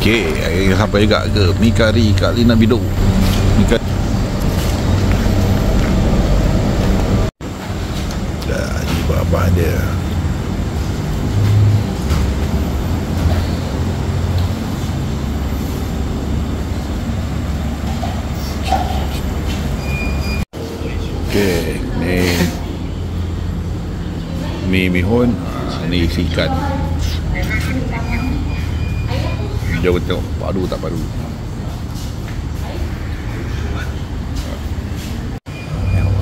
Okey, sampai juga ke mi kari Kak Lina Bido. Mi kari. Dah ni bahan dia. Okey, ni mi mihun, ni isi ikan. Jom kita tengok padu tak padu.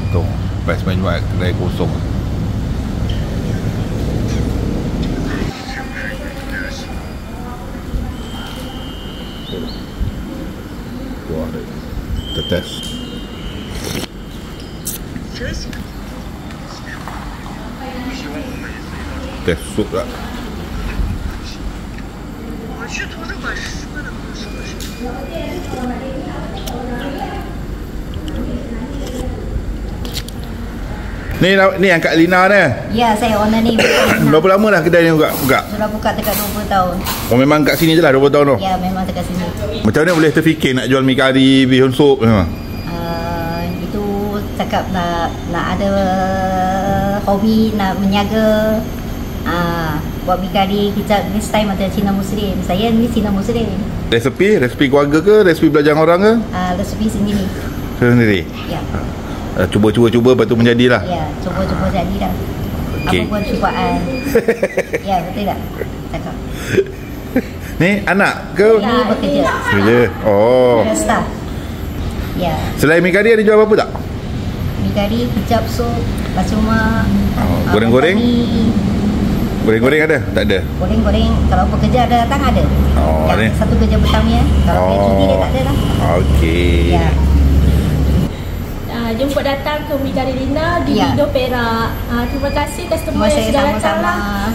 Untung best main buat kedai kosong. Wah, kita test. Test sup lah. Ni yang Kak Lina ni? Ya, saya owner ni. Berapa lama dah kedai ni buka? Sudah buka dekat 20 tahun. Oh, memang kat sini je lah 20 tahun tu? Ya, memang dekat sini. Macam mana boleh terfikir nak jual mi kari, bihun sup memang? Itu cakap nak ada hobi, nak menjaga. Buat mi kari, kicap this time ada Cina Muslim. Saya ni Cina Muslim. Resepi keluarga ke? Resepi belajar orang ke? Resepi sendiri. Sendiri? Ya. Cuba lepas tu menjadilah. Ya, cuba jadilah. Okay. Apa pun cubaan. Ya, betul tak? Cakap. Ni anak ke? Ni bekerja. Bekerja. Oh. Staff. Ya. Selain mi kari ada jual apa tak? Mi kari, kicap sup, basumak. Goreng-goreng? Goreng-goreng ada? Tak ada? Goreng-goreng, kalau pekerja ada datang ada. Oh, ni. Satu kerja petang ya. Kalau cuti dia tak ada lah. Okey. Ya. Jemput datang ke Mi Kari Lina di Bido Perak. Terima kasih customer yang sudah datang lah.